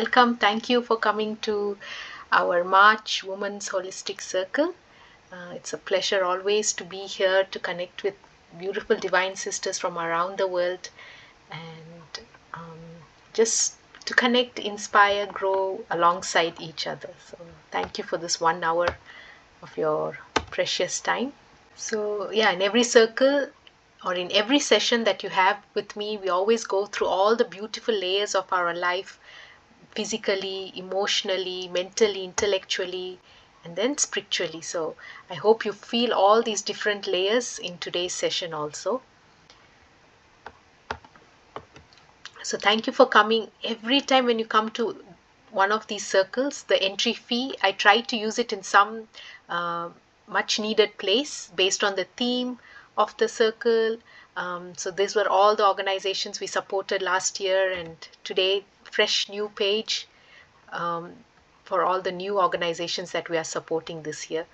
Welcome. Thank you for coming to our March Women's Holistic Circle. It's a pleasure always to be here to connect with beautiful divine sisters from around the world and just to connect, inspire, grow alongside each other. So, thank you for this 1 hour of your precious time. So, yeah, in every circle or in every session that you have with me, we always go through all the beautiful layers of our life physically, emotionally, mentally, intellectually, and then spiritually. So I hope you feel all these different layers in today's session also. So thank you for coming. Every time when you come to one of these circles, the entry fee, I try to use it in some uh, much needed place based on the theme of the circle. So these were all the organizations we supported last year, and today fresh new page um, for all the new organizations that we are supporting this year.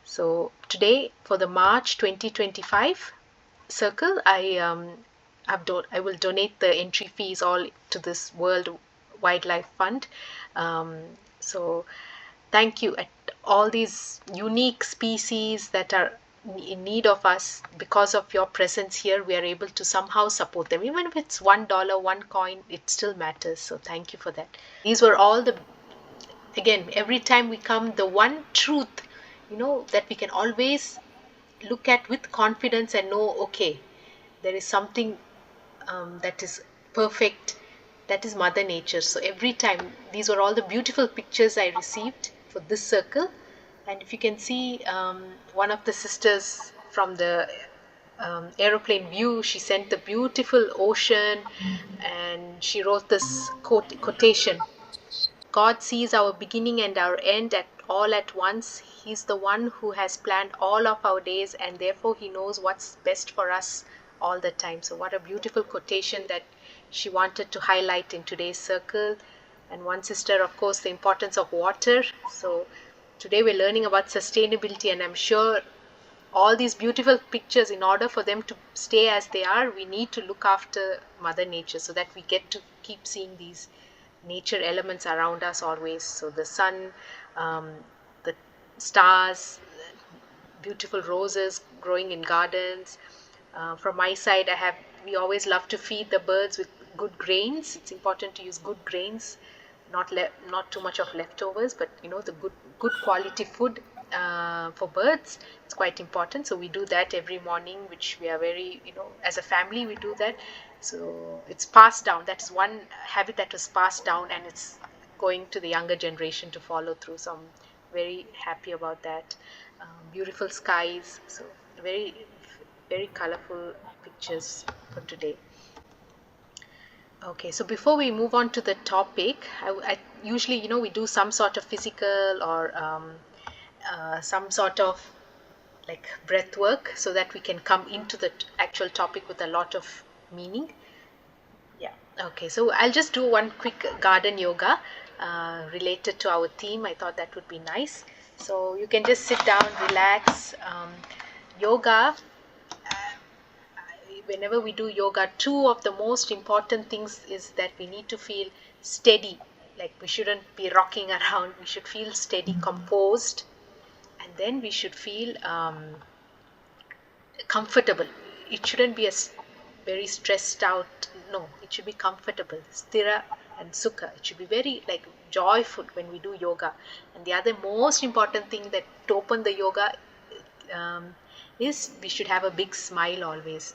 So today for the March 2025 circle, I will donate the entry fees all to this World Wildlife Fund. Um, so thank you at all these unique species that are in need of us. Because of your presence here, we are able to somehow support them. Even if it's $1, one coin, it still matters. So thank you for that. These were all the, again, every time we come, the one truth, that we can always look at with confidence and know, okay, there is something that is perfect, that is Mother Nature. So every time, these were all the beautiful pictures I received for this circle. And if you can see, one of the sisters from the aeroplane view, she sent the beautiful ocean, and she wrote this quotation: God sees our beginning and our end all at once. He's the one who has planned all of our days, and therefore He knows what's best for us all the time. So, what a beautiful quotation that she wanted to highlight in today's circle. And one sister, of course, the importance of water. So, today we're learning about sustainability, and I'm sure all these beautiful pictures, in order for them to stay as they are, we need to look after Mother Nature so that we get to keep seeing these nature elements around us always. So the sun, the stars, beautiful roses growing in gardens. From my side, we always love to feed the birds with good grains. It's important to use good grains, not too much of leftovers, but the good quality food for birds. It's quite important. So we do that every morning, which we are very, as a family we do that. So it's passed down. That's one habit that was passed down, and it's going to the younger generation to follow through. So I'm very happy about that. Beautiful skies. So very, very colorful pictures for today. Okay, so before we move on to the topic, I usually, we do some sort of physical or some sort of like breath work so that we can come into the actual topic with a lot of meaning. Yeah. Okay, so I'll just do one quick garden yoga related to our theme. I thought that would be nice. So you can just sit down, relax. Yoga, whenever we do yoga, two of the most important things is that we need to feel steady. Like we shouldn't be rocking around. We should feel steady, composed, and then we should feel comfortable. It shouldn't be a very stressed out. No, it should be comfortable. Sthira and sukha. It should be very like joyful when we do yoga. And the other most important thing that to open the yoga um, is we should have a big smile always.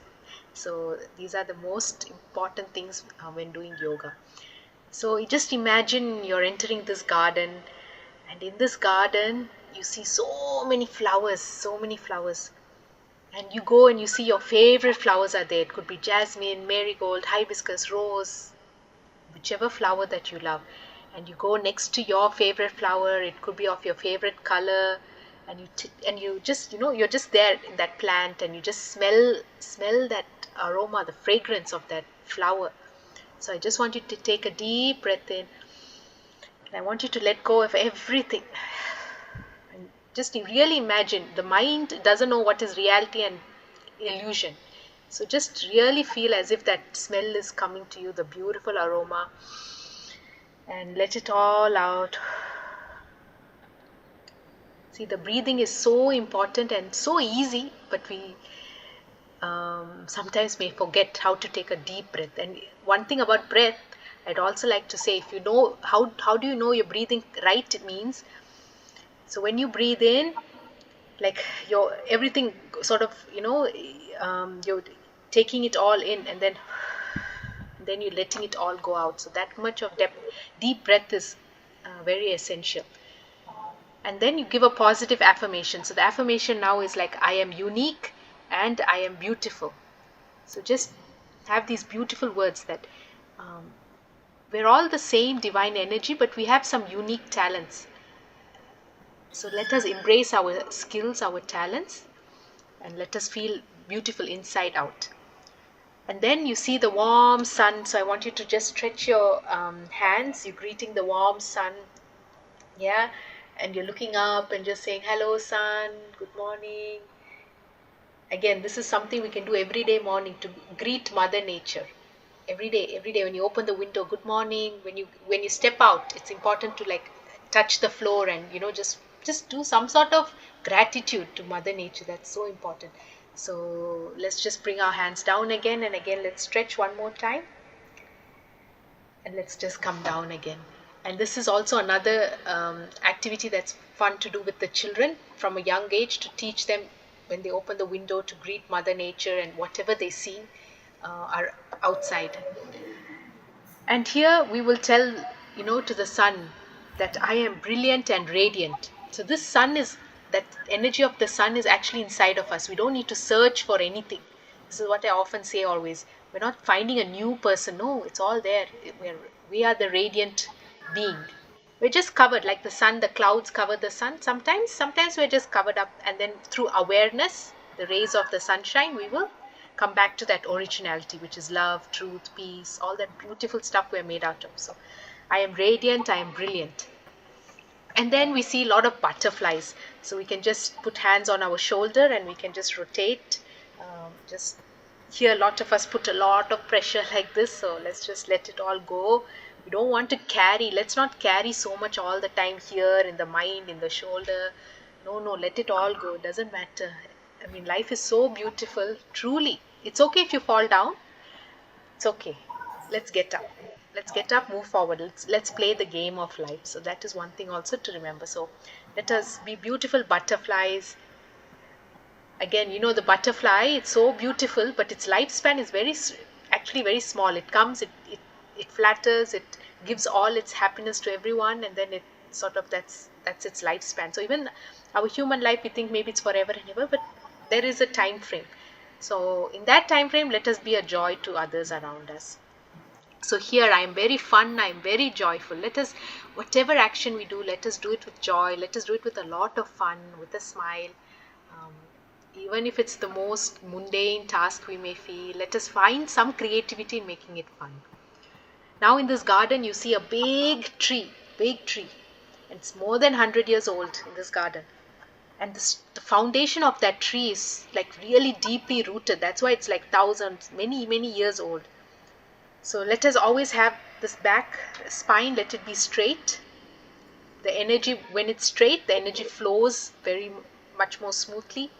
So these are the most important things when doing yoga. So you just imagine you're entering this garden, and in this garden you see so many flowers, and you go and you see your favorite flowers are there. It could be jasmine, marigold, hibiscus, rose, whichever flower that you love. And you go next to your favorite flower. It could be of your favorite color, and you just you're just there in that plant, and you just smell that aroma, the fragrance of that flower. So I just want you to take a deep breath in, and I want you to let go of everything. And just really imagine, the mind doesn't know what is reality and illusion. So just really feel as if that smell is coming to you, the beautiful aroma. and let it all out. See, the breathing is so important and so easy, but we sometimes may forget how to take a deep breath. And one thing about breath, I'd also like to say, if you know how do you know you're breathing right, it means, so when you breathe in, like your everything sort of, you're taking it all in, and then you're letting it all go out. So that much of deep breath is very essential. And then you give a positive affirmation. So the affirmation now is like, I am unique and I am beautiful. So just have these beautiful words that um, we're all the same divine energy, but we have some unique talents. So let us embrace our skills, our talents, and let us feel beautiful inside out. And then you see the warm sun. So I want you to just stretch your hands. You're greeting the warm sun. Yeah. And you're looking up and just saying, hello, sun. Good morning. Again, this is something we can do every day morning to greet Mother Nature. Every day when you open the window, good morning. When you step out, it's important to like touch the floor and just do some sort of gratitude to Mother Nature. That's so important. So let's just bring our hands down again and again. Let's stretch one more time, and let's just come down again. And this is also another activity that's fun to do with the children from a young age, to teach them when they open the window to greet Mother Nature and whatever they see are outside. And here we will tell, to the sun that I am brilliant and radiant. So this sun is, that energy of the sun is actually inside of us. We don't need to search for anything. This is what I often say always. We're not finding a new person. No, it's all there. We are the radiant being. We're just covered like the sun, the clouds cover the sun. Sometimes we're just covered up, and then through awareness, the rays of the sunshine, we will come back to that originality, which is love, truth, peace, all that beautiful stuff we're made out of. So I am radiant, I am brilliant. And then we see a lot of butterflies. So we can just put hands on our shoulder and we can just rotate. Just here, a lot of us put a lot of pressure like this. So let's just let it all go. We don't want to carry. Let's not carry so much all the time here in the mind, in the shoulder. No, let it all go. It doesn't matter. I mean, life is so beautiful. Truly, it's okay if you fall down. It's okay. Let's get up. Let's get up, move forward. Let's play the game of life. So that is one thing also to remember. So let us be beautiful butterflies. Again, the butterfly, it's so beautiful, but its lifespan is actually very small. It comes, it flatters, it gives all its happiness to everyone, and then it sort of, that's its lifespan. So even our human life, we think maybe it's forever and ever, but there is a time frame. So in that time frame, let us be a joy to others around us. So here I am very fun, I am very joyful. Let us, whatever action we do, let us do it with joy. Let us do it with a lot of fun, with a smile. Even if it's the most mundane task we may feel, let us find some creativity in making it fun. Now in this garden, you see a big tree. And it's more than 100 years old in this garden. And the foundation of that tree is like really deeply rooted. That's why it's like thousands, many years old. So let us always have this back spine, let it be straight. The energy, when it's straight, the energy flows very much more smoothly.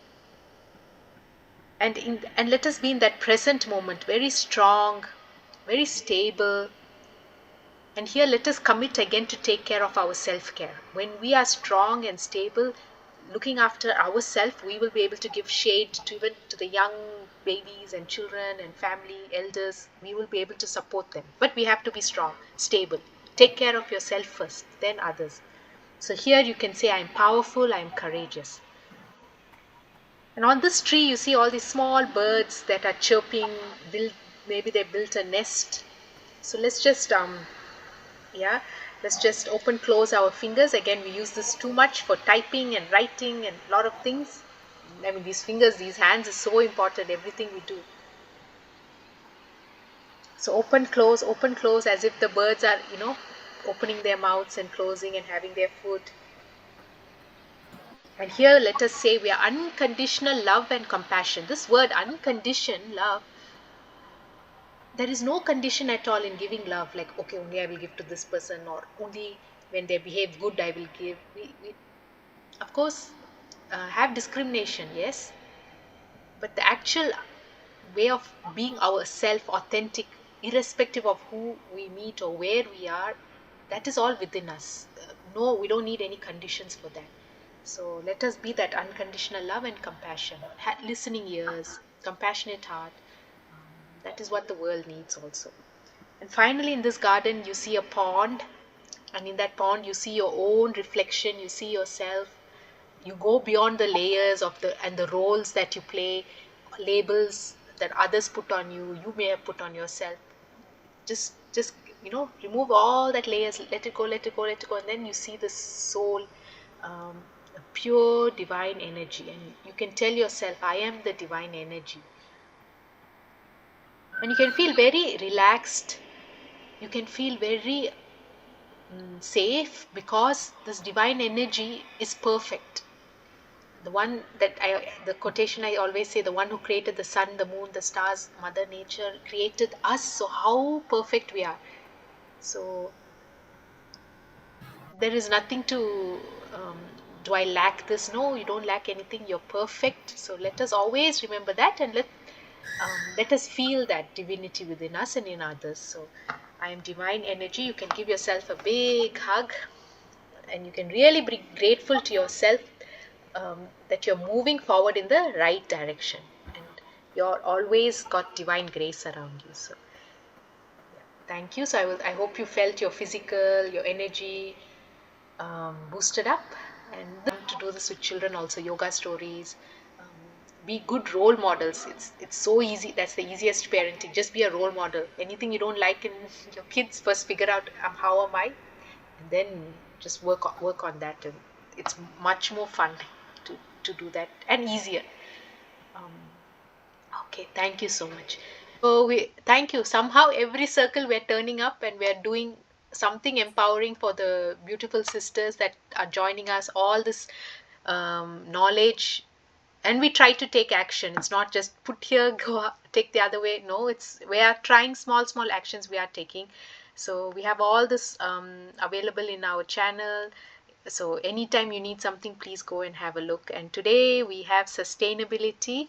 And let us be in that present moment, very strong, very stable. And here let us commit again to take care of our self-care. When we are strong and stable, looking after ourselves, we will be able to give shade to even to the young babies and children and family, elders. We will be able to support them. But we have to be strong, stable. Take care of yourself first, then others. So here you can say, I am powerful, I am courageous. And on this tree, you see all these small birds that are chirping. Maybe they built a nest. So let's just close our fingers. Again, we use this too much for typing and writing and a lot of things. I mean, these fingers, these hands is so important, everything we do. So open, close, as if the birds are, opening their mouths and closing and having their food. And here let us say we are unconditional love and compassion. This word unconditional love, there is no condition at all in giving love, like okay, only I will give to this person, or only when they behave good I will give. We of course have discrimination, yes, but the actual way of being ourself authentic, irrespective of who we meet or where we are, that is all within us. No, we don't need any conditions for that. So let us be that unconditional love and compassion, listening ears, compassionate heart. That is what the world needs also. And finally, in this garden you see a pond, and in that pond you see your own reflection, you see yourself. You go beyond the layers of the and the roles that you play, labels that others put on you, you may have put on yourself. Just remove all that layers, let it go, let it go, let it go, and then you see the soul, a pure divine energy, and you can tell yourself, I am the divine energy. And you can feel very relaxed, you can feel very safe, because this divine energy is perfect. The one that the quotation I always say, the one who created the sun, the moon, the stars, mother nature created us, so how perfect we are. So there is nothing to um, do I lack this? No, you don't lack anything, you're perfect. So let us always remember that, and let us feel that divinity within us and in others. So I am divine energy. You can give yourself a big hug, and you can really be grateful to yourself, that you're moving forward in the right direction, and you're always got divine grace around you. So thank you. So I hope you felt your physical, your energy boosted up, and to do this with children also, yoga stories. um, be good role models. It's so easy. That's the easiest parenting. Just be a role model. Anything you don't like in your kids, first figure out, how am I, and then just work on that, and it's much more fun to do that, and easier. um, okay, thank you so much. So we thank you. Somehow every circle we're turning up, and we're doing something empowering for the beautiful sisters that are joining us, all this knowledge, and we try to take action. It's not just put here, take the other way. No, it's we are trying small actions we are taking. So we have all this available in our channel. So anytime you need something, please go and have a look. And today we have sustainability.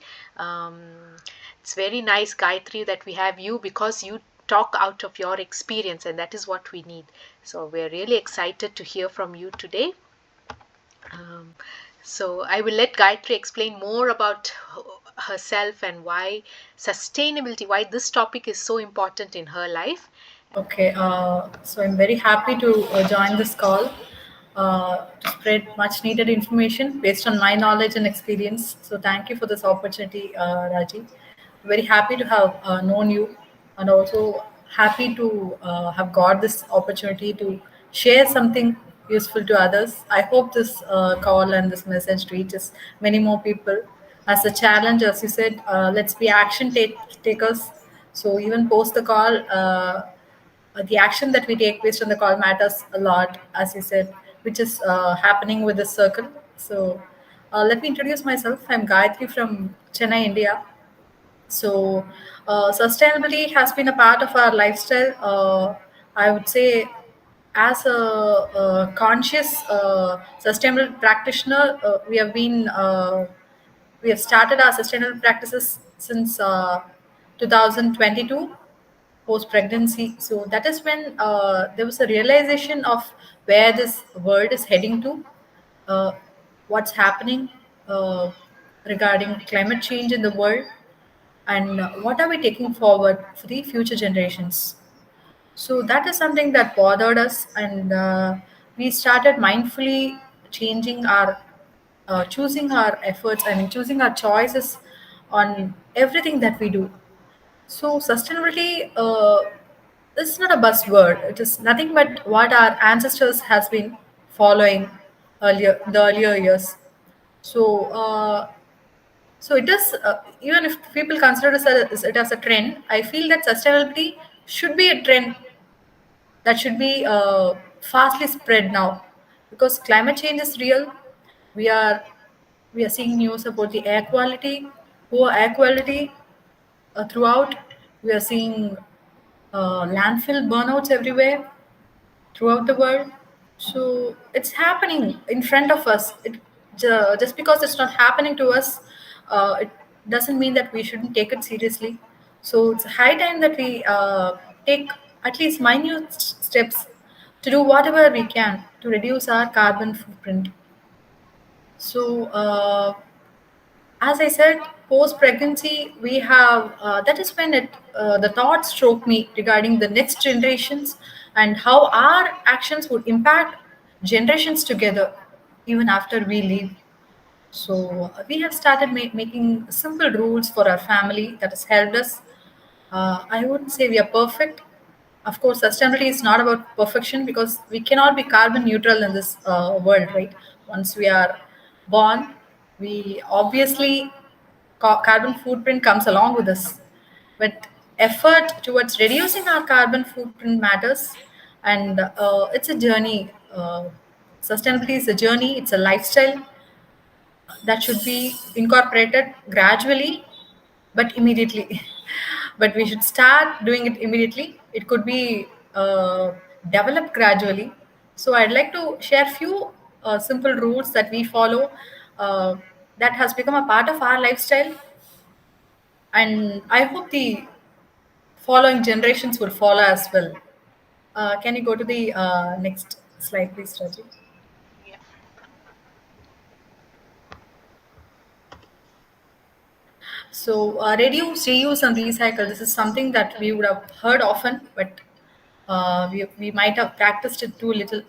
It's very nice, Gayatri, that we have you, because you talk out of your experience, and that is what we need. So we're really excited to hear from you today. um, so I will let Gayatri explain more about herself, and why sustainability, why this topic is so important in her life. Okay, so I'm very happy to join this call to spread much needed information based on my knowledge and experience. So thank you for this opportunity, Raji. Very happy to have known you, and also happy to have got this opportunity to share something useful to others. I hope this call and this message reaches many more people. As a challenge, as you said, let's be takers. So even post the call. The action that we take based on the call matters a lot, as you said, which is happening with the circle. So, let me introduce myself. I'm Gayatri from Chennai, India. So, sustainability has been a part of our lifestyle. I would say, as a conscious, sustainable practitioner, we have started our sustainable practices since 2022 post pregnancy. So that is when there was a realization of where this world is heading to, uh, what's happening uh, regarding climate change in the world, and what are we taking forward for the future generations. So that is something that bothered us, and we started mindfully changing our, choosing our efforts. I mean, choosing our choices on everything that we do. So sustainability is not a buzzword. It is nothing but what our ancestors has been following the earlier years. So so it is, even if people consider it as a trend, I feel that sustainability should be a trend that should be fastly spread now, because climate change is real. We are we are seeing news about the air quality, poor air quality throughout. We are seeing landfill burnouts everywhere throughout the world. So it's happening in front of us. Just because it's not happening to us, it doesn't mean that we shouldn't take it seriously. So it's high time that we take at least minute steps to do whatever we can to reduce our carbon footprint. So, as I said, post pregnancy, we have that is when the thoughts struck me regarding the next generations and how our actions would impact generations together, even after we leave. So we have started making simple rules for our family that has helped us. I wouldn't say we are perfect. Of course, sustainability is not about perfection because we cannot be carbon neutral in this world, right? Once we are born, we obviously carbon footprint comes along with us. But effort towards reducing our carbon footprint matters, and it's a journey. Sustainability is a journey. It's a lifestyle that should be incorporated gradually but immediately. But we should start doing it immediately. It could be developed gradually. So I'd like to share few simple rules that we follow uh, that has become a part of our lifestyle, and I hope the following generations will follow as well. Can you go to the next slide, please, Raji? Yeah. So, reduce, reuse, and recycle. This is something that we would have heard often, but we might have practiced it too little.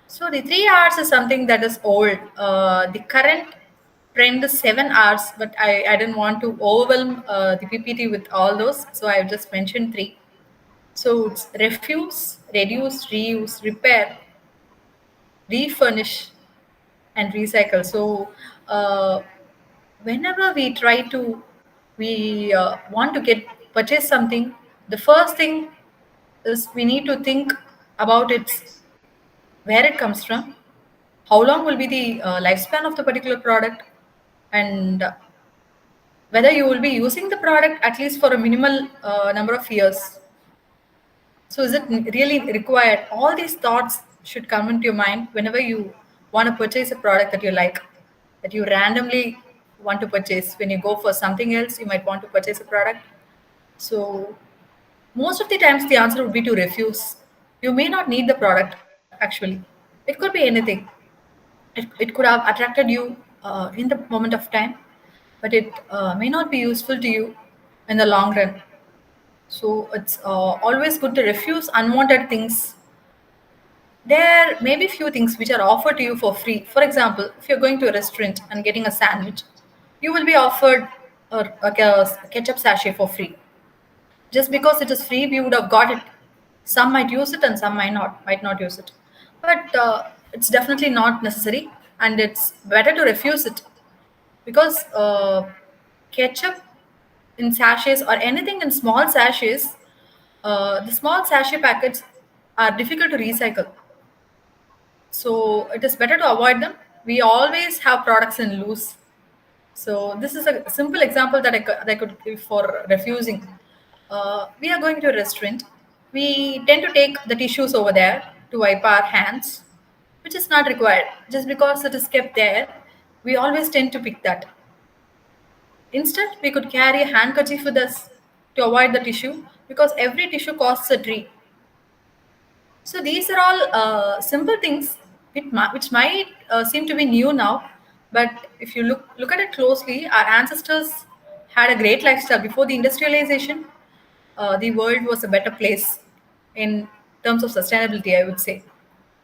So, the 3 hours is something that is old. The current trend is 7 hours, but I didn't want to overwhelm the PPT with all those, so I've just mentioned three. So, it's refuse, reduce, reuse, repair, refurnish, and recycle. So, whenever we try to we want to get purchase something, the first thing is we need to think about its where it comes from, how long will be the lifespan of the particular product, and whether you will be using the product at least for a minimal number of years. So, is it really required? All these thoughts should come into your mind whenever you want to purchase a product that you like, that you randomly want to purchase. When you go for something else, you might want to purchase a product. So, most of the times, the answer would be to refuse. You may not need the product actually, it could be anything. It could have attracted you in the moment of time, but it may not be useful to you in the long run. So it's always good to refuse unwanted things. There may be few things which are offered to you for free. For example, if you're going to a restaurant and getting a sandwich, you will be offered a ketchup sachet for free. Just because it is free, we would have got it. Some might use it and some might not use it. But it's definitely not necessary, and it's better to refuse it because ketchup in sachets or anything in small sachets, the small sachet packets are difficult to recycle. So it is better to avoid them. We always have products in loose. So this is a simple example that I could give for refusing. We are going to a restaurant. We tend to take the tissues over there to wipe our hands, which is not required. Just because it is kept there, we always tend to pick that. Instead, we could carry a handkerchief with us to avoid the tissue because every tissue costs a tree. So these are all simple things which might seem to be new now, but if you look at it closely, our ancestors had a great lifestyle before the industrialization. The world was a better place in terms of sustainability, I would say.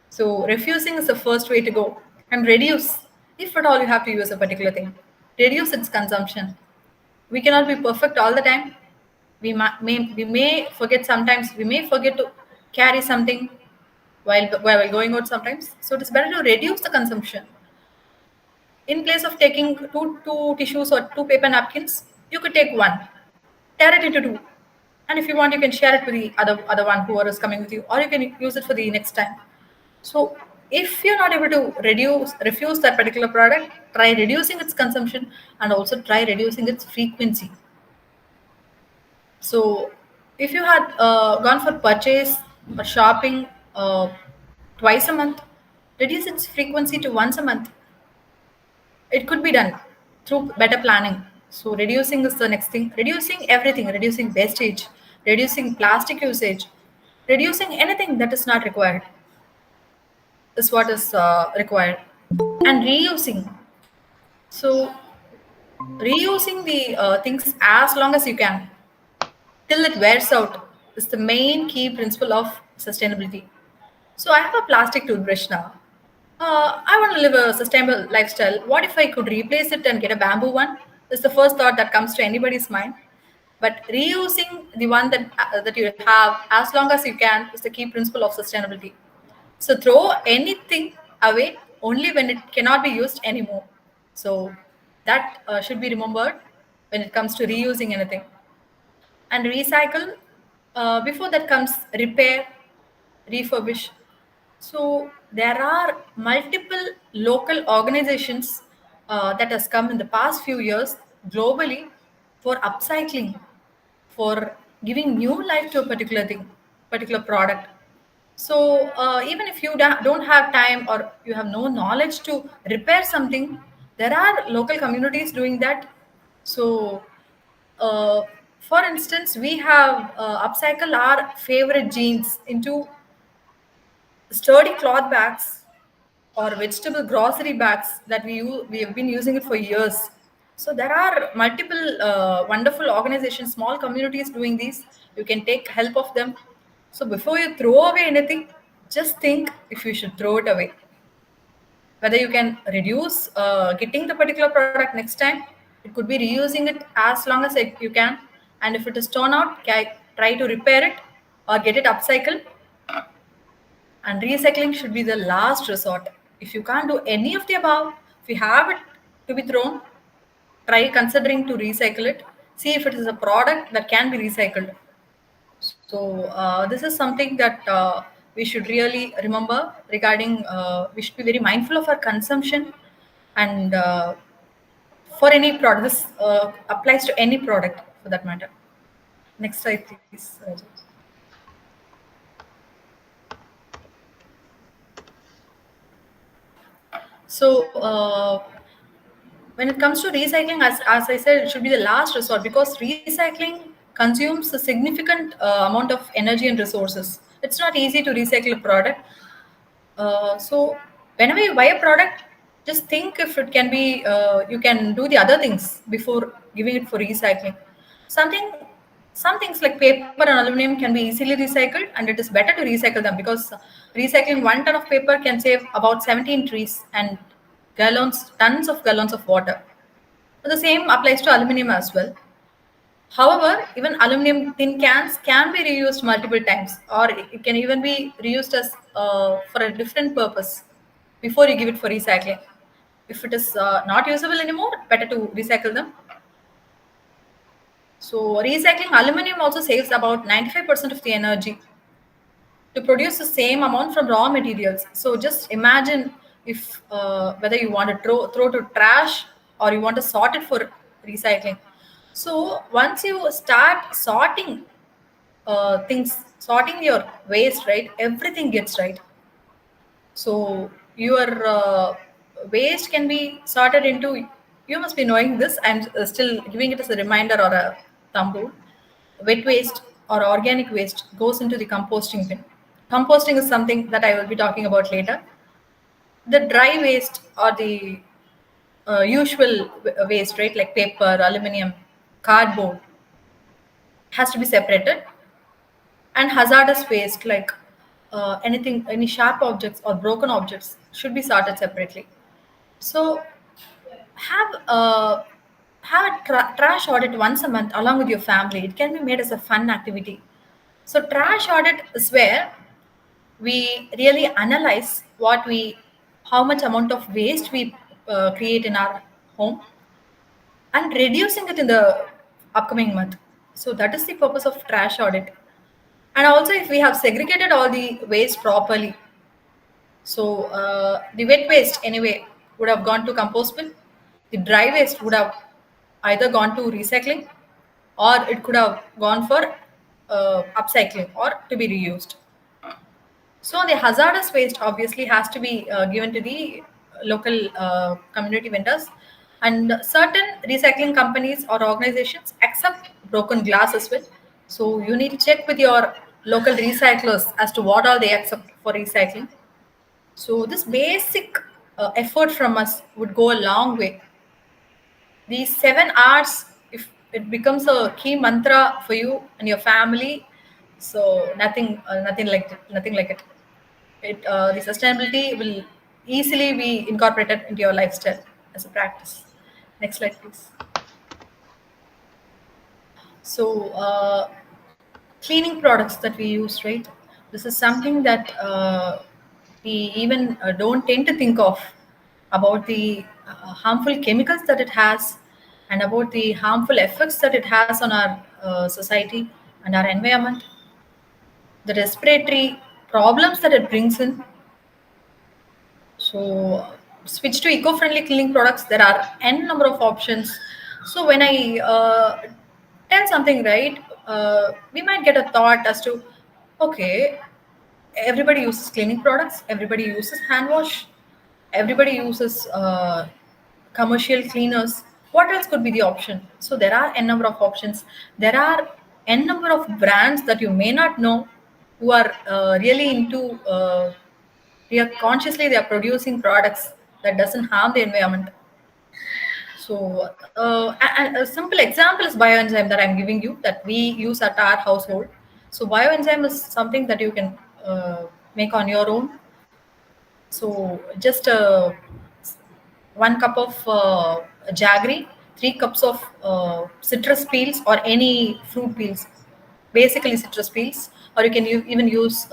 So refusing is the first way to go, and reduce if at all you have to use a particular thing. Reduce its consumption. We cannot be perfect all the time. We may forget sometimes. We may forget to carry something while going out sometimes. So it is better to reduce the consumption. In place of taking two tissues or two paper napkins, you could take one, tear it into two, and if you want, you can share it with the other one whoever is coming with you, or you can use it for the next time. So if you're not able to refuse that particular product, try reducing its consumption and also try reducing its frequency. So If you had gone for purchase or shopping twice a month, reduce its frequency to once a month. It could be done through better planning. So reducing is the next thing. Reducing everything, reducing wastage, reducing plastic usage, reducing anything that is not required is what is required. And reusing. So reusing the things as long as you can till it wears out is the main key principle of sustainability. So I have a plastic toothbrush now. I want to live a sustainable lifestyle. What if I could replace it and get a bamboo one? Is the first thought that comes to anybody's mind. But reusing the one that you have as long as you can is the key principle of sustainability. So throw anything away only when it cannot be used anymore. So that should be remembered when it comes to reusing anything. And recycle. Before that comes repair, refurbish. So there are multiple local organizations that has come in the past few years globally for upcycling, for giving new life to a particular thing, particular product. So even if you don't have time or you have no knowledge to repair something, there are local communities doing that. So uh, for instance, we have upcycled our favorite jeans into sturdy cloth bags or vegetable grocery bags that we have been using it for years. So there are multiple wonderful organizations, small communities doing these. You can take help of them. So before you throw away anything, just think if you should throw it away. Whether you can reduce getting the particular product next time, it could be reusing it as long as you can. And if it is torn out, try to repair it or get it upcycled. And recycling should be the last resort. If you can't do any of the above, if you have it to be thrown, try considering to recycle it. See if it is a product that can be recycled. So this is something that we should really remember regarding. We should be very mindful of our consumption, and for any product, this applies to any product for that matter. Next slide, please. So when it comes to recycling, as I said, it should be the last resort because recycling consumes a significant amount of energy and resources. It's not easy to recycle a product. So whenever you buy a product, just think if it can be, you can do the other things before giving it for recycling. Something, some things like paper and aluminum can be easily recycled, and it is better to recycle them because recycling 1 ton of paper can save about 17 trees and tons of gallons of water. The same applies to aluminum as well. However, even aluminum tin cans can be reused multiple times, or it can even be reused as for a different purpose before you give it for recycling. If it is not usable anymore, better to recycle them. So, recycling aluminum also saves about 95% of the energy to produce the same amount from raw materials. So, just imagine if whether you want to throw to trash or you want to sort it for recycling. So, once you start sorting sorting your waste, right, everything gets right. So your waste can be sorted into, you must be knowing this, I'm still giving it as a reminder or a thumb rule. Wet waste or organic waste goes into the composting bin. Composting is something that I will be talking about later. The dry waste or the usual waste, right, like paper, aluminum, cardboard, has to be separated. And hazardous waste like anything, any sharp objects or broken objects should be sorted separately. So have a trash audit once a month along with your family. It can be made as a fun activity. So trash audit is where we really analyze how much amount of waste we create in our home and reducing it in the upcoming month. So that is the purpose of trash audit. And also, if we have segregated all the waste properly, so the wet waste anyway would have gone to compost bin, the dry waste would have either gone to recycling or it could have gone for upcycling or to be reused. So the hazardous waste obviously has to be given to the local community vendors, and certain recycling companies or organizations accept broken glass as well. So you need to check with your local recyclers as to what all they accept for recycling. So this basic effort from us would go a long way. These 7 hours, if it becomes a key mantra for you and your family, so nothing like it. The sustainability will easily be incorporated into your lifestyle as a practice. Next slide, please. So, cleaning products that we use, right? This is something that we even don't tend to think of about the harmful chemicals that it has and about the harmful effects that it has on our society and our environment, the respiratory problems that it brings in. So switch to eco-friendly cleaning products. There are n number of options. So when I tell something right, we might get a thought as to, okay, everybody uses cleaning products, everybody uses hand wash, everybody uses commercial cleaners. What else could be the option? So there are n number of options. There are n number of brands that you may not know who are really into they are consciously they are producing products that doesn't harm the environment. So a simple example is bioenzyme that I'm giving you that we use at our household. So bioenzyme is something that you can make on your own. So just 1 cup of jaggery, 3 cups of citrus peels or any fruit peels, basically citrus peels, or you can even use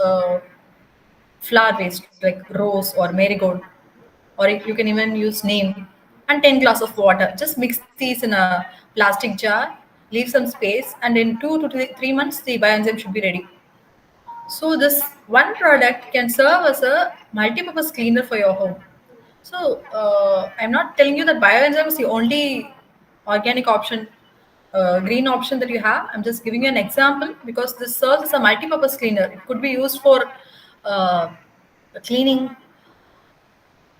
flower waste like rose or marigold, or you can even use neem, and 10 glass of water. Just mix these in a plastic jar, leave some space, and in 2 to 3 months the bioenzyme should be ready. So this one product can serve as a multi-purpose cleaner for your home. So I'm not telling you that bioenzyme is the only organic option, green option that you have. I'm just giving you an example because this serves as a multi-purpose cleaner. It could be used for uh, cleaning.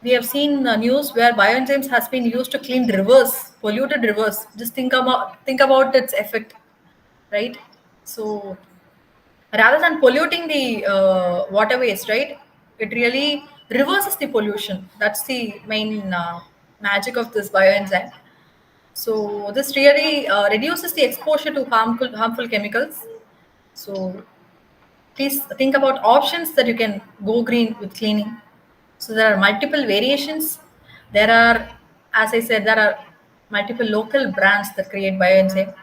We have seen news where bioenzymes has been used to clean rivers, polluted rivers. Just think about its effect, right? So rather than polluting the waterways, right? It really reverses the pollution. That's the main magic of this bioenzyme. So this really reduces the exposure to harmful chemicals. So please think about options that you can go green with cleaning. So there are multiple variations. There are, as I said, there are multiple local brands that create bioenzyme.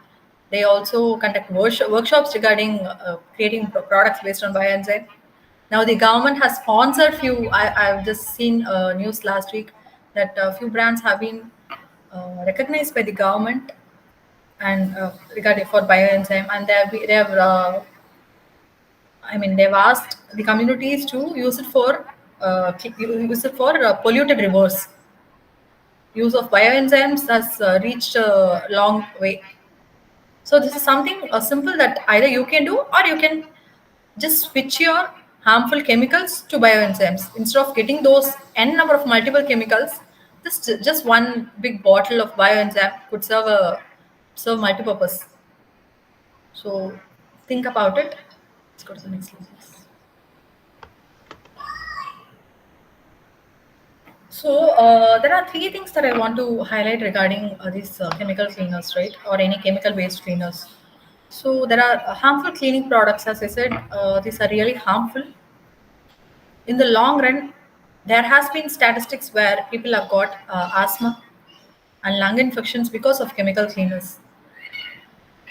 They also conduct workshops regarding creating products based on bioenzyme. Now the government has sponsored few. I've just seen news last week that a few brands have been recognized by the government and regarding for bioenzyme, and they've asked the communities to use it for polluted rivers. Use of bioenzymes has reached a long way. So this is something simple that either you can do or you can just switch your harmful chemicals to bioenzymes instead of getting those n number of multiple chemicals. Just one big bottle of bioenzyme could serve multi-purpose. So think about it. Let's go to the next slide, please. So there are three things that I want to highlight regarding these chemical cleaners, right, or any chemical-based cleaners. So there are harmful cleaning products, as I said. These are really harmful. In the long run, there has been statistics where people have got asthma and lung infections because of chemical cleaners.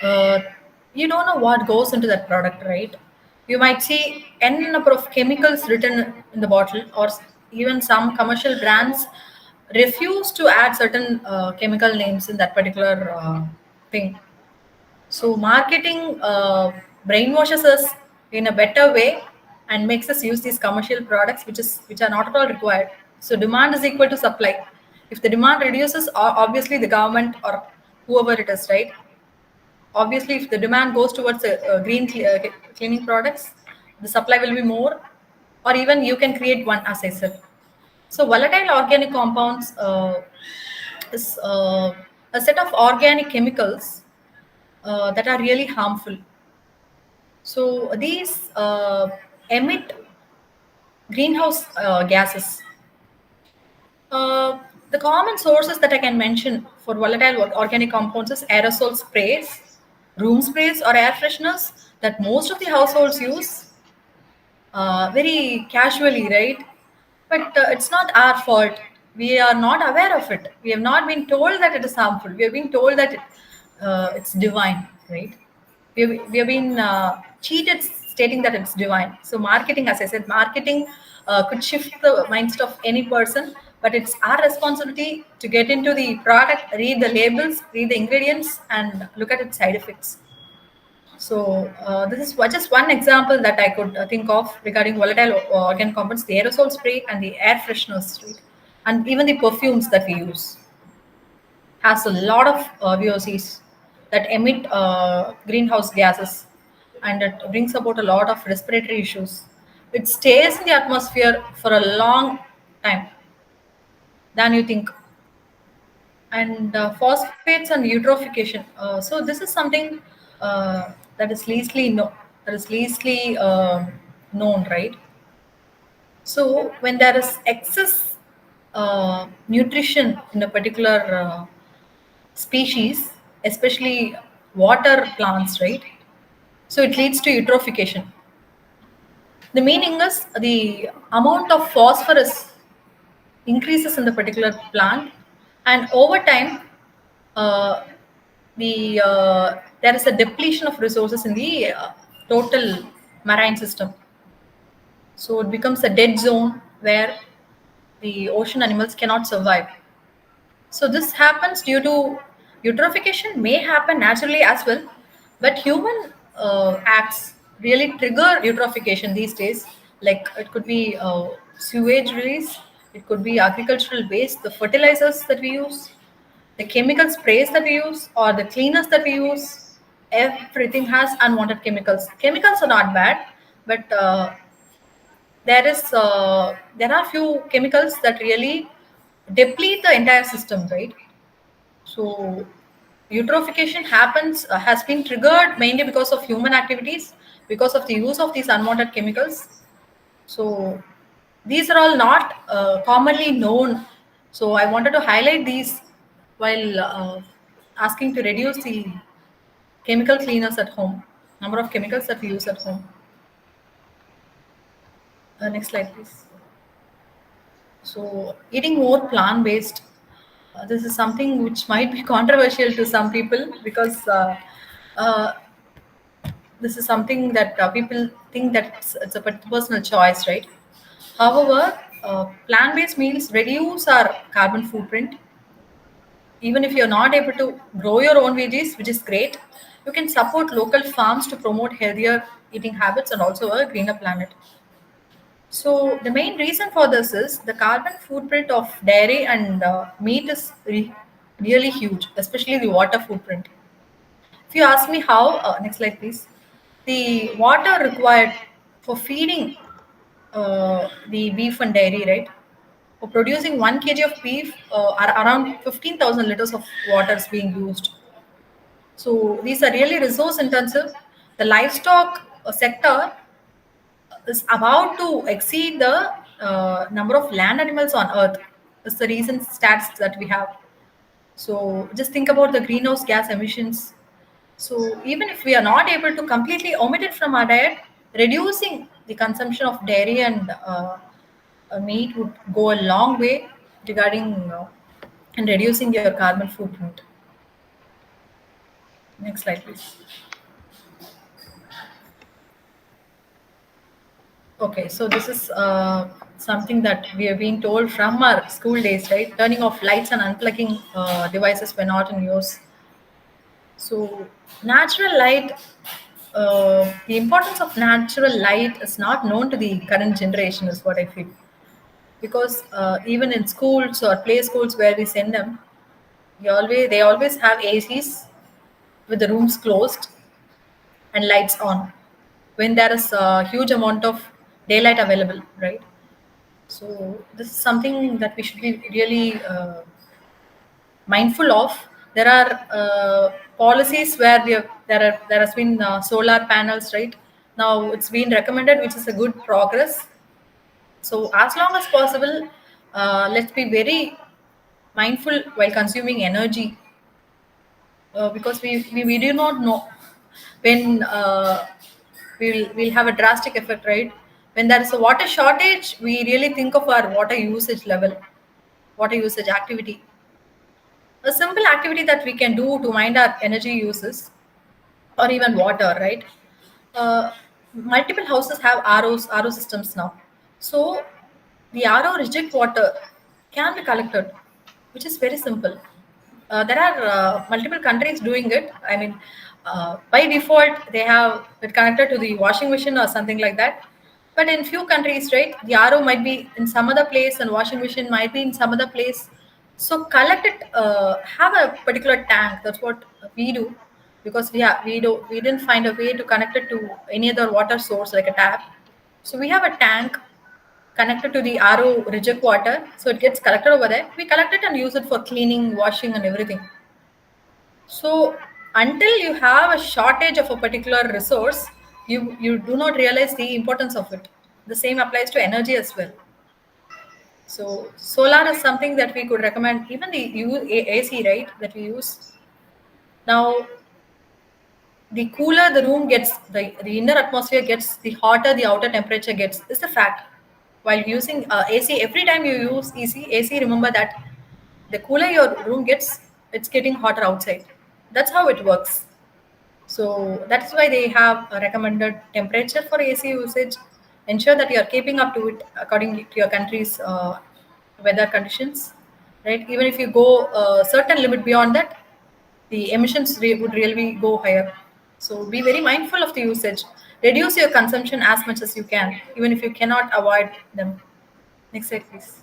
uh, you don't know what goes into that product, right? You might see n number of chemicals written in the bottle, or even some commercial brands refuse to add certain chemical names in that particular thing. So marketing brainwashes us in a better way and makes us use these commercial products, which are not at all required. So demand is equal to supply. If the demand reduces, obviously the government or whoever it is, right, obviously, if the demand goes towards cleaning products, the supply will be more, or even you can create one, as I said. So volatile organic compounds is a set of organic chemicals that are really harmful. So these emit greenhouse gases. Uh, the common sources that I can mention for volatile organic compounds is aerosol sprays, room sprays, or air fresheners that most of the households use very casually, right? But it's not our fault. We are not aware of it. We have not been told that it is harmful. We have been told that it's divine, right? We have been cheated stating that it's divine. So marketing, as I said, marketing could shift the mindset of any person, but it's our responsibility to get into the product, read the labels, read the ingredients, and look at its side effects. So this is just one example that I could think of regarding volatile organic compounds: the aerosol spray and the air fresheners, right? And even the perfumes that we use has a lot of VOCs that emit greenhouse gases, and it brings about a lot of respiratory issues. It stays in the atmosphere for a long time than you think. And phosphates and eutrophication. So this is something that is leastly known, right? So when there is excess nutrition in a particular species, especially water plants, right? So it leads to eutrophication. The meaning is the amount of phosphorus increases in the particular plant, and over time, uh, there is a depletion of resources in the total marine system. So it becomes a dead zone where the ocean animals cannot survive. So this happens due to eutrophication may happen naturally as well, but human acts really trigger eutrophication these days. Like it could be sewage release, it could be agricultural waste, the fertilizers that we use, the chemical sprays that we use, or the cleaners that we use. Everything has unwanted chemicals. Chemicals are not bad, but there are few chemicals that really deplete the entire system, right? So eutrophication has been triggered mainly because of human activities, because of the use of these unwanted chemicals. So these are all not commonly known. So I wanted to highlight these while asking to reduce the chemical cleaners at home, number of chemicals that we use at home. Next slide, please. So eating more plant-based. This is something which might be controversial to some people because uh, this is something that people think that it's a personal choice, right? However, plant-based meals reduce our carbon footprint. Even if you're not able to grow your own veggies, which is great, you can support local farms to promote healthier eating habits and also a greener planet. So the main reason for this is the carbon footprint of dairy and meat is really huge, especially the water footprint. If you ask me how, next slide please, the water required for feeding the beef and dairy, right? For producing 1 kg of beef, are around 15,000 liters of water is being used. So these are really resource intensive. The livestock sector is about to exceed the number of land animals on earth. That's the recent stats that we have. So just think about the greenhouse gas emissions. So even if we are not able to completely omit it from our diet, reducing the consumption of dairy and meat would go a long way regarding and reducing your carbon footprint. Next slide, please. Okay, so this is something that we have been told from our school days, right? Turning off lights and unplugging devices when not in use. So, natural light, the importance of natural light is not known to the current generation, is what I feel. Because even in schools or play schools where we send them, they always have ACs, with the rooms closed and lights on when there is a huge amount of daylight available, right? So this is something that we should be really mindful of. There are policies where there has been solar panels, right? Now it's been recommended, which is a good progress. So as long as possible, let's be very mindful while consuming energy, because we do not know when we'll have a drastic effect, right? When there is a water shortage, we really think of our water usage level, water usage activity. A simple activity that we can do to mind our energy uses, or even water, right? Multiple houses have RO systems now. So the RO reject water can be collected, which is very simple. There are multiple countries doing it. I mean, by default, they have it connected to the washing machine or something like that. But in few countries, right, the RO might be in some other place and washing machine might be in some other place. So collect it, have a particular tank. That's what we do, because we didn't find a way to connect it to any other water source like a tap. So we have a tank connected to the RO reject water, so it gets collected over there. We collect it and use it for cleaning, washing, and everything. So until you have a shortage of a particular resource, you do not realize the importance of it. The same applies to energy as well. So solar is something that we could recommend. Even the AC, right, that we use now. The cooler the room gets, the inner atmosphere gets, the hotter the outer temperature gets. Is a fact. While using AC, every time you use AC, remember that the cooler your room gets, it's getting hotter outside. That's how it works. So that's why they have a recommended temperature for AC usage. Ensure that you are keeping up to it according to your country's weather conditions, right? Even if you go a certain limit beyond that, the emissions would really go higher. So be very mindful of the usage. Reduce your consumption as much as you can, even if you cannot avoid them. Next slide, please.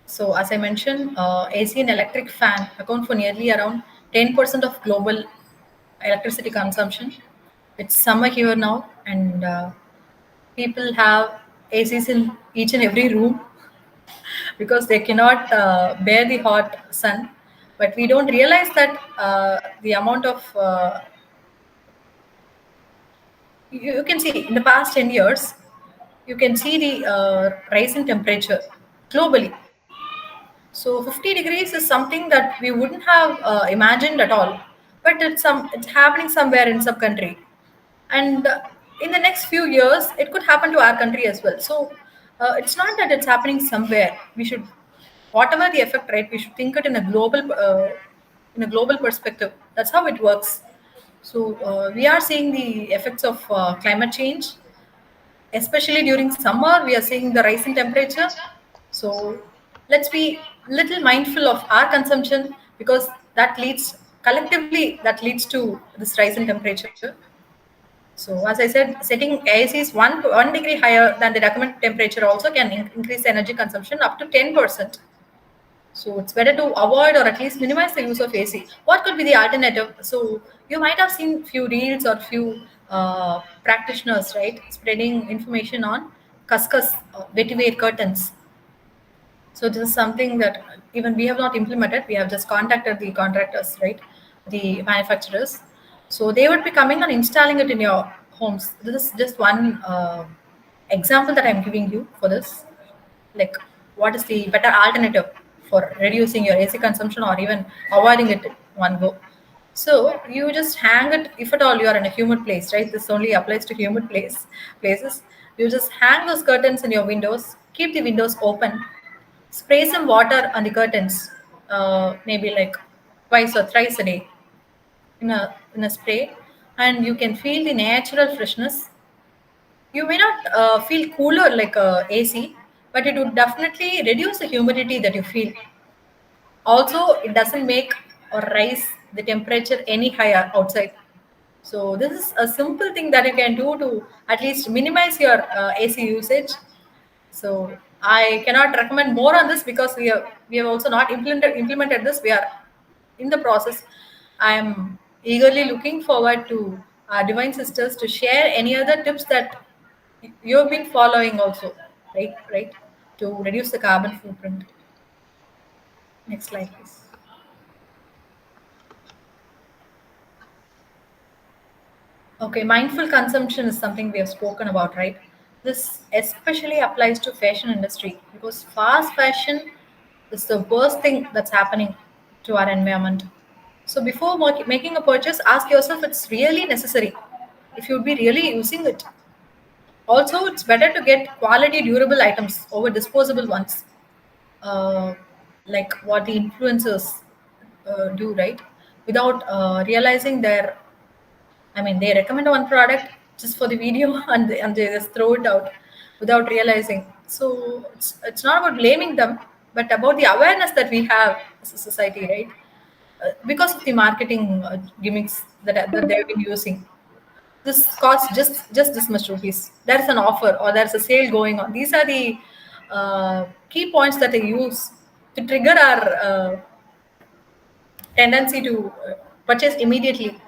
So, as I mentioned, AC and electric fan account for nearly around 10% of global electricity consumption. It's summer here now, and people have ACs in each and every room because they cannot bear the hot sun. But we don't realize that the amount of you can see in the past 10 years, you can see the rise in temperature globally. So 50 degrees is something that we wouldn't have imagined at all, but it's happening somewhere in some country, and in the next few years it could happen to our country as well. So it's not that it's happening somewhere. We should, whatever the effect, right? We should think it in a global perspective. That's how it works. So we are seeing the effects of climate change, especially during summer. We are seeing the rise in temperature. So let's be little mindful of our consumption, because that leads collectively, that leads to this rise in temperature. So as I said, setting ACs 1 degree higher than the recommended temperature also can increase energy consumption up to 10%. So it's better to avoid or at least minimize the use of AC. What could be the alternative? So you might have seen few reels or few practitioners, right, spreading information on Kaskas vetiver curtains. So this is something that even we have not implemented. We have just contacted the contractors, right, the manufacturers. So they would be coming and installing it in your homes. This is just one example that I'm giving you for this. Like, what is the better alternative for reducing your AC consumption or even avoiding it one go? So you just hang it, if at all you are in a humid place, right? This only applies to humid places. You just hang those curtains in your windows, keep the windows open, spray some water on the curtains, maybe like twice or thrice a day in a spray, and you can feel the natural freshness. You may not feel cooler like a AC, but it would definitely reduce the humidity that you feel. Also, it doesn't make or rise the temperature any higher outside. So this is a simple thing that you can do to at least minimize your AC usage. So I cannot recommend more on this because we have also not implemented this. We are in the process. I am eagerly looking forward to our divine sisters to share any other tips that you have been following also, right, to reduce the carbon footprint. Next slide, please. Okay, mindful consumption is something we have spoken about, right? This especially applies to fashion industry because fast fashion is the worst thing that's happening to our environment. So before making a purchase, ask yourself it's really necessary. If you'd be really using it. Also, it's better to get quality durable items over disposable ones, uh, like what the influencers do, right? Without realizing their I mean, they recommend one product just for the video and they just throw it out without realizing. So it's not about blaming them, but about the awareness that we have as a society, right? Because of the marketing gimmicks that they've been using. This costs just this much rupees. There's an offer or there's a sale going on. These are the key points that they use to trigger our tendency to purchase immediately.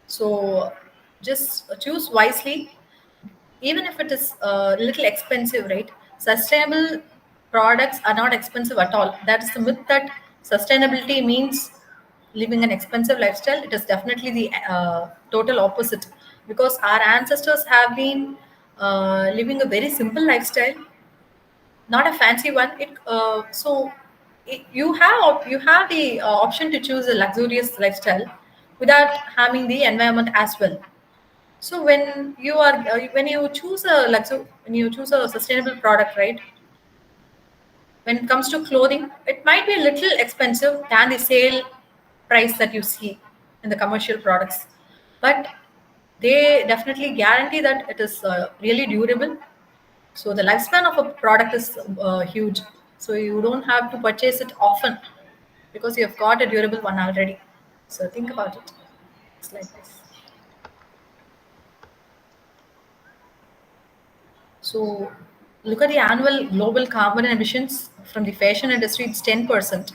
So just choose wisely, even if it is a little expensive, right? Sustainable products are not expensive at all. That is the myth that sustainability means living an expensive lifestyle. It is definitely the total opposite because our ancestors have been living a very simple lifestyle, not a fancy one. You have the option to choose a luxurious lifestyle without harming the environment as well. So when you choose when you choose a sustainable product, right? When it comes to clothing, it might be a little expensive than the sale price that you see in the commercial products, but they definitely guarantee that it is really durable. So the lifespan of a product is huge. So you don't have to purchase it often because you have got a durable one already. So think about it. It's like this. So look at the annual global carbon emissions from the fashion industry, it's 10%.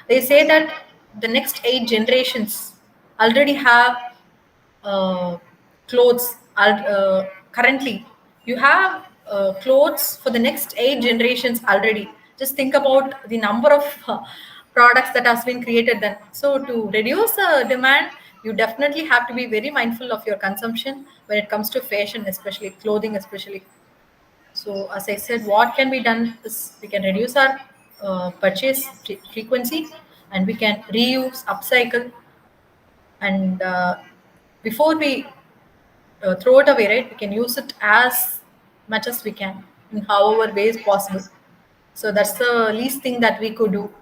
They say that the next 8 generations already have clothes. Currently, you have clothes for the next 8 generations already. Just think about the number of products that has been created then. So to reduce demand, you definitely have to be very mindful of your consumption when it comes to fashion, especially clothing, especially. So, as I said, what can be done is we can reduce our purchase frequency and we can reuse, upcycle, and before we throw it away, right, we can use it as much as we can in however ways possible. So, that's the least thing that we could do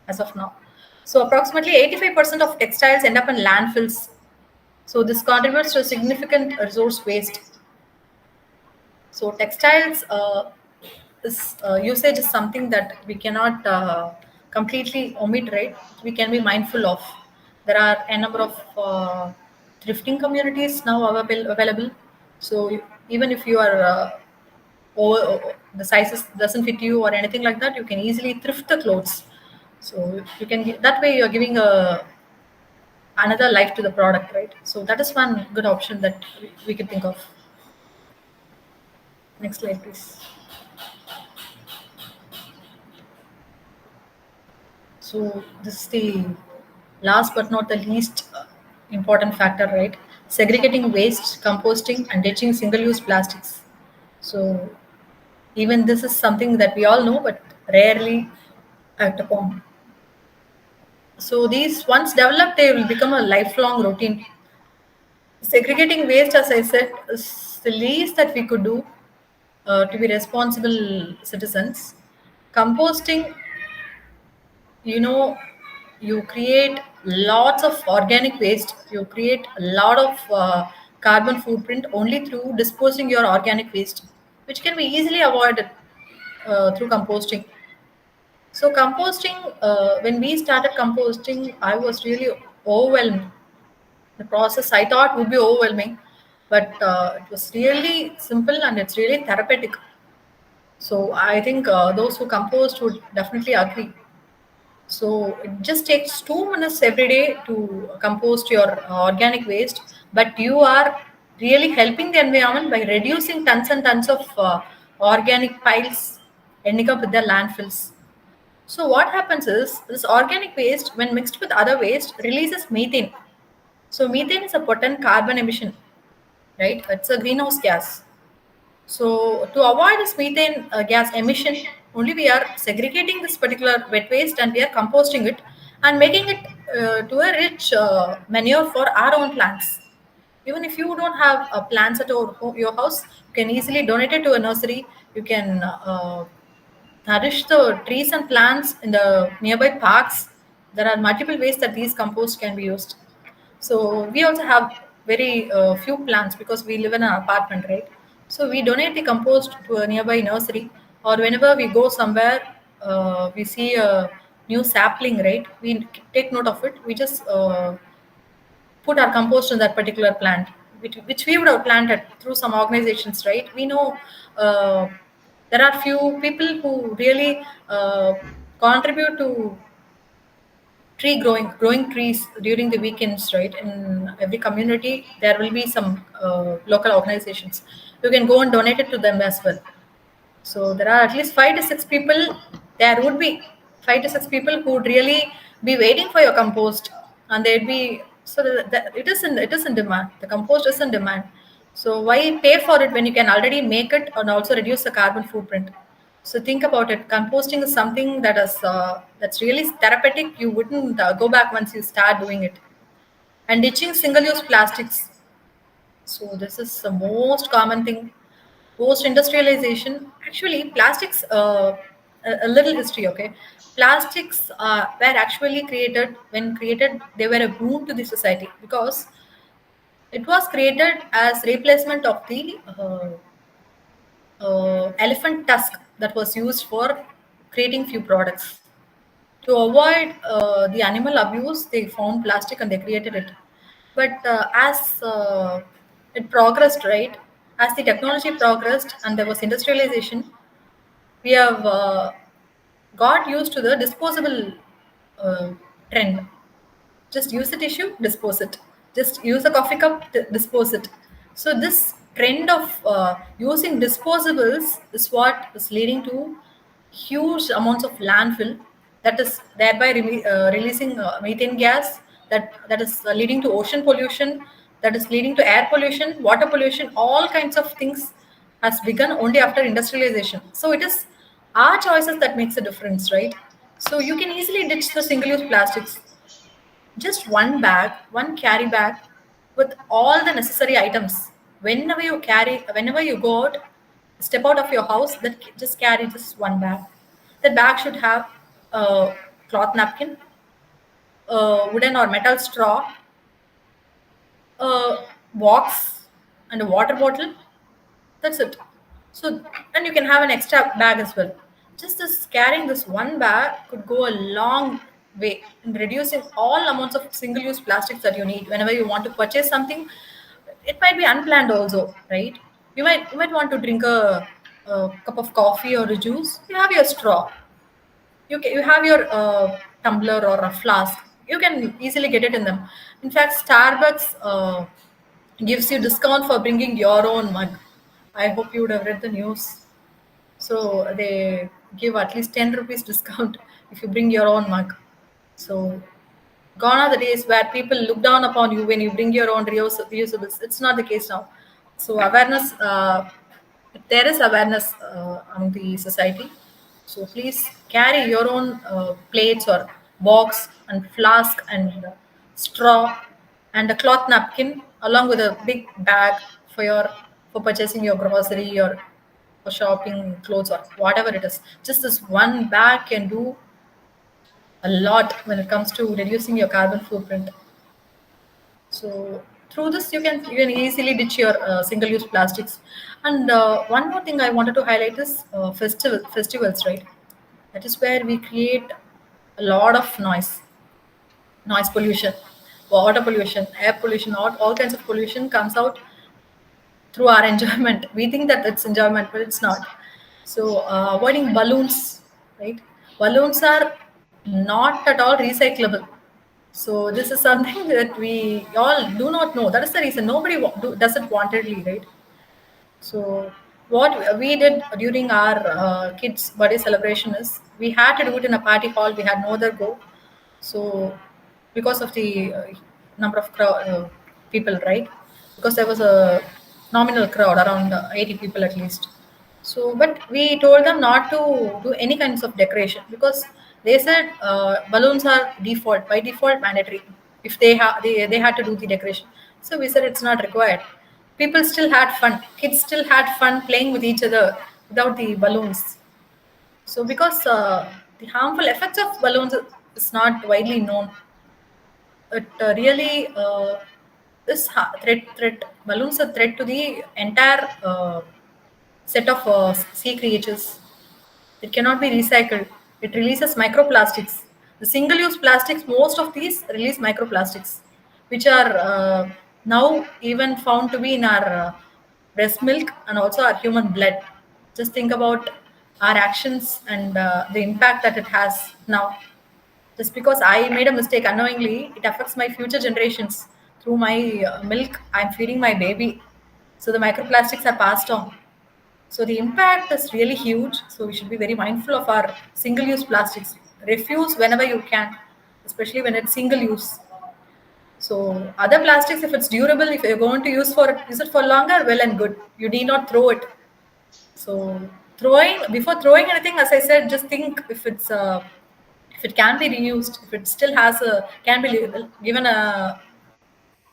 as of now. So, approximately 85% of textiles end up in landfills. So, this contributes to significant resource waste. So textiles usage is something that we cannot completely omit, right? We can be mindful of. There are a number of thrifting communities now available. So even if you are the sizes doesn't fit you or anything like that, you can easily thrift the clothes. So you can that way you're giving a another life to the product, right? So that is one good option that we could think of. Next slide, please. So this is the last but not the least important factor, right? Segregating waste, composting, and ditching single-use plastics. So even this is something that we all know, but rarely act upon. So these once developed, they will become a lifelong routine. Segregating waste, as I said, is the least that we could do to be responsible citizens. Composting, you know, you create lots of organic waste, you create a lot of carbon footprint only through disposing your organic waste, which can be easily avoided through composting. So composting, when we started composting, I was really overwhelmed. The process I thought would be overwhelming, but it was really simple and it's really therapeutic. So I think those who compost would definitely agree. So it just takes 2 minutes every day to compost your organic waste, but you are really helping the environment by reducing tons and tons of organic piles ending up with the landfills. So what happens is this organic waste, when mixed with other waste, releases methane. So methane is a potent carbon emission, right? It's a greenhouse gas. So to avoid this methane gas emission, only we are segregating this particular wet waste and we are composting it and making it to a rich manure for our own plants. Even if you don't have plants at your house, you can easily donate it to a nursery. You can nourish the trees and plants in the nearby parks. There are multiple ways that these compost can be used. So we also have very few plants because we live in an apartment, right? So we donate the compost to a nearby nursery, or whenever we go somewhere, we see a new sapling, right? We take note of it. We just put our compost in that particular plant, which we would have planted through some organizations, right? We know there are few people who really contribute to growing trees during the weekends, right? In every community there will be some local organizations. You can go and donate it to them as well. So there are at least 5 to 6 people. There would be 5 to 6 people who would really be waiting for your compost, and they'd be so that it is in demand. The compost is in demand. So why pay for it when you can already make it and also reduce the carbon footprint? So think about it. Composting is something that's really therapeutic. You wouldn't go back once you start doing it. And ditching single-use plastics. So this is the most common thing. Post industrialization, actually, plastics. A little history, okay. Plastics were actually created. When created, they were a boon to the society because it was created as replacement of the elephant tusk that was used for creating few products. To avoid the animal abuse, they found plastic and they created it. But as it progressed, right, as the technology progressed and there was industrialization, we have got used to the disposable uh, trend. Just use the tissue, dispose it. Just use a coffee cup, dispose it. So this trend of using disposables is what is leading to huge amounts of landfill, that is thereby releasing methane gas, that is leading to ocean pollution, that is leading to air pollution, water pollution. All kinds of things has begun only after industrialization. So it is our choices that makes a difference, right? So you can easily ditch the single use plastics. Just one bag, one carry bag with all the necessary items. Whenever you go out, step out of your house, that just carry just one bag. The bag should have a cloth napkin, a wooden or metal straw, a box, and a water bottle. That's it. So, and you can have an extra bag as well. Just this carrying this one bag could go a long way in reducing all amounts of single-use plastics that you need whenever you want to purchase something. It might be unplanned also, right? You might want to drink a cup of coffee or a juice. You have your straw. You have your tumbler or a flask. You can easily get it in them. In fact, Starbucks gives you discount for bringing your own mug. I hope you would have read the news. So they give at least 10 rupees discount if you bring your own mug. So gone are the days where people look down upon you when you bring your own reusables. It's not the case now. So awareness, there is awareness among the society. So please carry your own plates or box and flask and straw and a cloth napkin along with a big bag for purchasing your grocery or for shopping clothes or whatever it is. Just this one bag can do a lot when it comes to reducing your carbon footprint. So through this, you can easily ditch your single-use plastics. And one more thing I wanted to highlight is festivals, right? That is where we create a lot of noise pollution, water pollution, air pollution, all kinds of pollution comes out through our enjoyment. We think that it's enjoyment, but it's not. So avoiding balloons, right? Balloons are not at all recyclable. So this is something that we all do not know. That is the reason nobody does it wantedly, right? So what we did during our kids' birthday celebration is we had to do it in a party hall. We had no other go. So because of the number of people, right? Because there was a nominal crowd around 80 people at least. So, but we told them not to do any kinds of decoration because they said balloons are default by default mandatory. If they had to do the decoration, so we said it's not required. People still had fun. Kids still had fun playing with each other without the balloons. So because the harmful effects of balloons is not widely known, it really is threat. Balloons are threat to the entire set of sea creatures. It cannot be recycled. It releases microplastics. The single-use plastics, most of these release microplastics, which are now even found to be in our breast milk and also our human blood. Just think about our actions and the impact that it has now. Just because I made a mistake unknowingly, it affects my future generations. Through my milk, I'm feeding my baby. So the microplastics are passed on. So the impact is really huge. So we should be very mindful of our single-use plastics. Refuse whenever you can, especially when it's single use. So other plastics, if it's durable, if you're going to use it for longer, well and good. You need not throw it. So throwing before throwing anything, as I said, just think if it can be reused, if it still has a can be given a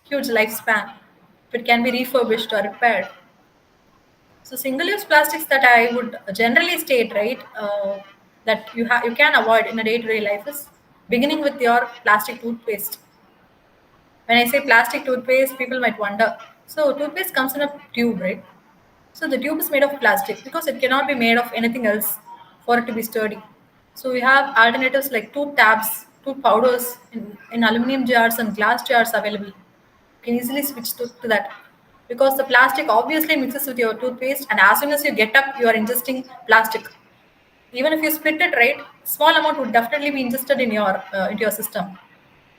huge lifespan, if it can be refurbished or repaired. So single-use plastics that I would generally state, right, that you can avoid in a day-to-day life is beginning with your plastic toothpaste. When I say plastic toothpaste, people might wonder. So toothpaste comes in a tube, right? So the tube is made of plastic because it cannot be made of anything else for it to be sturdy. So we have alternatives like tooth tabs, tooth powders in aluminum jars and glass jars available. You can easily switch to that because the plastic obviously mixes with your toothpaste, and as soon as you get up, you are ingesting plastic. Even if you split it right, small amount would definitely be ingested in your into your system.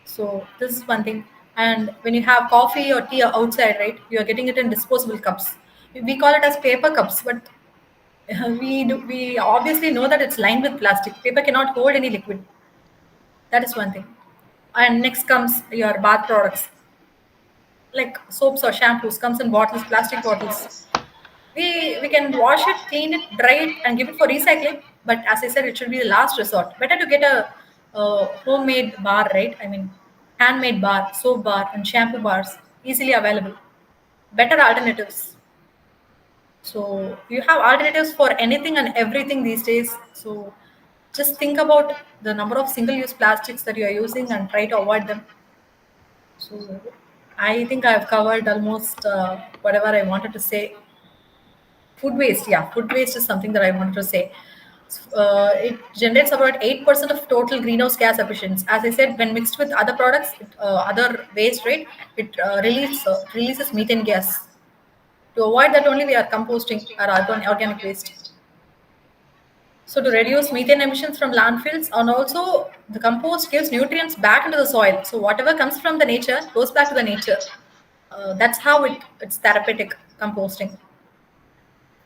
So this is one thing. And when you have coffee or tea outside, right, you are getting it in disposable cups. We call it as paper cups, but we obviously know that it's lined with plastic. Paper cannot hold any liquid. That is one thing. And next comes your bath products like soaps or shampoos comes in bottles, plastic bottles. We can wash it, clean it, dry it, and give it for recycling. But as I said, it should be the last resort. Better to get a homemade bar, right? I mean, handmade bar, soap bar, and shampoo bars easily available. Better alternatives. So you have alternatives for anything and everything these days. So just think about the number of single-use plastics that you are using and try to avoid them. So I think I've covered almost whatever I wanted to say. Food waste, yeah, food waste is something that I wanted to say. It generates about 8% of total greenhouse gas emissions. As I said, when mixed with other products, other waste, right, it releases methane gas. To avoid that, only we are composting our organic waste. So to reduce methane emissions from landfills, and also the compost gives nutrients back into the soil. So whatever comes from the nature goes back to the nature. That's how it's therapeutic composting.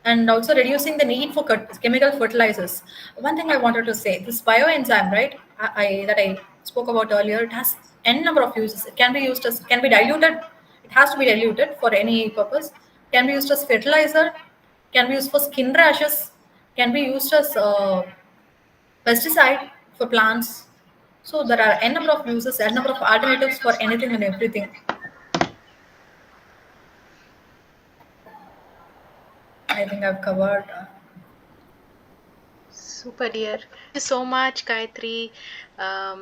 And also reducing the need for chemical fertilizers. One thing I wanted to say, this bioenzyme, right, that I spoke about earlier, it has n number of uses. It can be used as can be diluted. It has to be diluted for any purpose. Can be used as fertilizer. Can be used for skin rashes. Can be used as pesticide for plants. So there are n number of uses, n number of alternatives for anything and everything. I think I've covered. Super, dear. Thank you so much, Gayatri.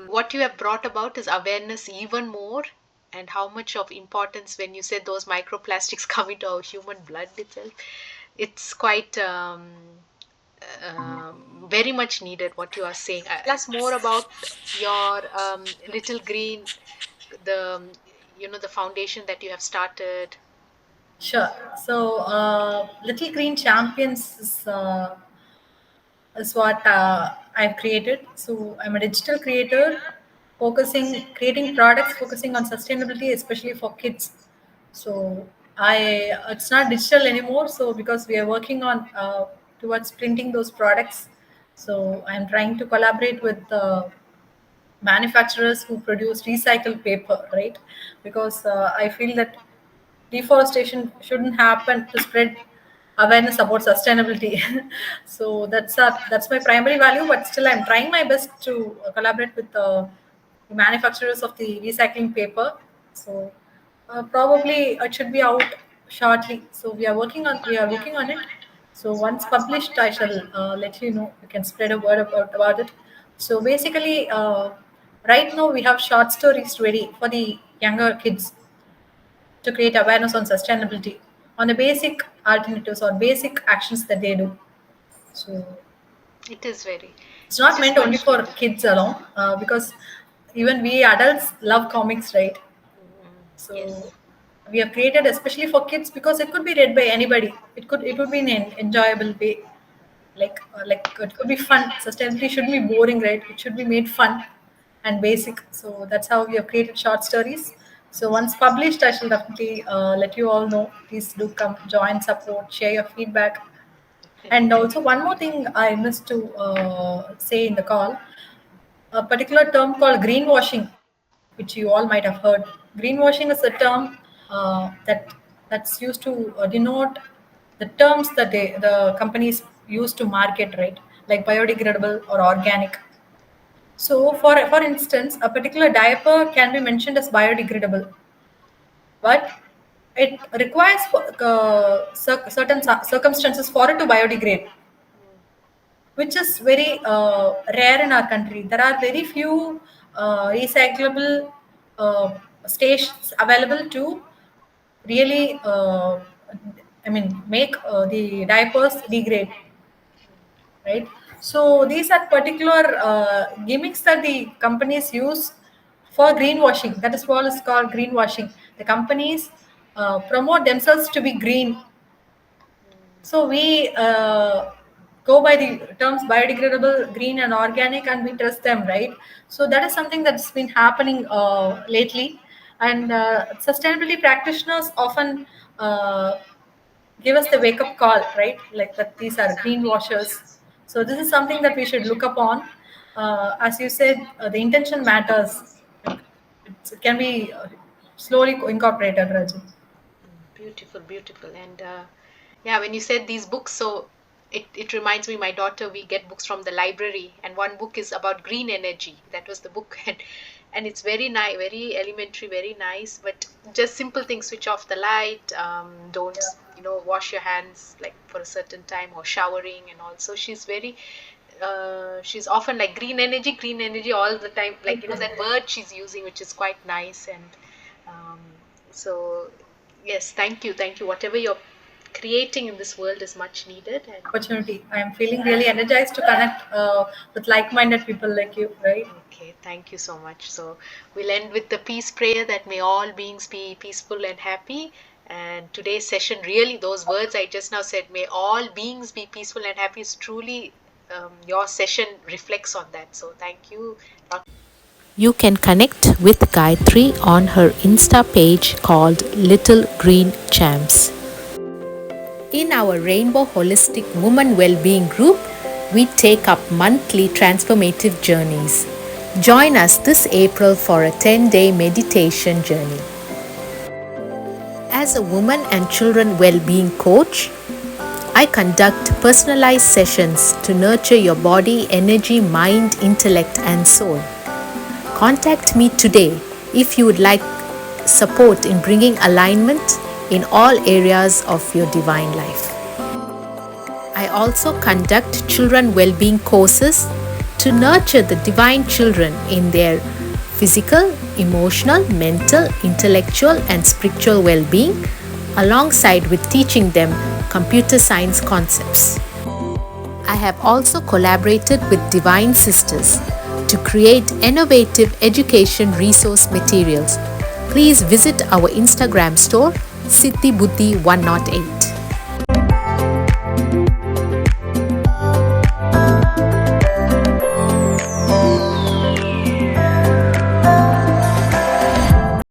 What you have brought about is awareness even more, and how much of importance when you said those microplastics come into our human blood itself. It's quite very much needed what you are saying. Tell us more about your little green, the the foundation that you have started. Sure. So, Little Green Champions is is what I've created. So I'm a digital creator, creating products focusing on sustainability, especially for kids. So it's not digital anymore. So because we are working on towards printing those products, so I'm trying to collaborate with manufacturers who produce recycled paper, right? Because I feel that deforestation shouldn't happen to spread awareness about sustainability. So that's my primary value, but still I'm trying my best to collaborate with the manufacturers of the recycling paper. So probably it should be out shortly. So we are working on it. So once published, I shall let you know. You can spread a word about it. So basically, right now we have short stories ready for the younger kids to create awareness on sustainability, on the basic alternatives or basic actions that they do. So It is very, it's it not is meant only much for needed. kids alone, because even we adults love comics, right? Mm, So yes. we have created especially for kids because it could be read by anybody. It would be in an enjoyable way. Like it could be fun. Sustainability shouldn't be boring, right? It should be made fun and basic. So that's how we have created short stories. So once published, I shall definitely let you all know. Please do come, join, support, share your feedback. And Definitely. also one more thing I missed to say in the call, a particular term called greenwashing, which you all might have heard. Greenwashing is a term that's used to denote the terms that the companies use to market, right? Like biodegradable or organic. So, for instance, a particular diaper can be mentioned as biodegradable, but it requires certain circumstances for it to biodegrade, which is very rare in our country. There are very few recyclable stations available to really, make the diapers degrade, right? So these are particular gimmicks that the companies use for greenwashing. That is what is called greenwashing. The companies promote themselves to be green, so we go by the terms biodegradable, green, and organic, and we trust them, right? So that is something that's been happening lately, and sustainability practitioners often give us the wake up call, right? Like that these are greenwashers. So this is something that we should look upon. As you said, the intention matters. Like, it can be slowly incorporated, Raju. Beautiful, beautiful. And yeah, when you said these books, so it reminds me, my daughter, we get books from the library, and one book is about green energy. That was the book, and it's very nice, very elementary, very nice, but just simple things: switch off the light, don't, Yeah. wash your hands like for a certain time, or showering, and also she's often like green energy all the time, like that word she's using, which is quite nice. And um, so yes, thank you, whatever you're creating in this world is much needed. And Opportunity. I am feeling really energized to connect with like-minded people like you, right? okay, thank you so much. So we'll end with the peace prayer, that may all beings be peaceful and happy. And today's session, really, those words I just now said, may all beings be peaceful and happy, is truly, your session reflects on that. So thank you. You can connect with Gayatri on her Insta page called Little Green Champs. In our Rainbow Holistic Woman Wellbeing group, we take up monthly transformative journeys. Join us this April for a 10-day meditation journey. As a woman and children well-being coach, I conduct personalized sessions to nurture your body, energy, mind, intellect, and soul. Contact me today if you would like support in bringing alignment in all areas of your divine life. I also conduct children well-being courses to nurture the divine children in their physical, emotional, mental, intellectual, and spiritual well-being, alongside with teaching them computer science concepts. I have also collaborated with Divine Sisters to create innovative education resource materials. Please visit our Instagram store, Siddhi Buddhi 108.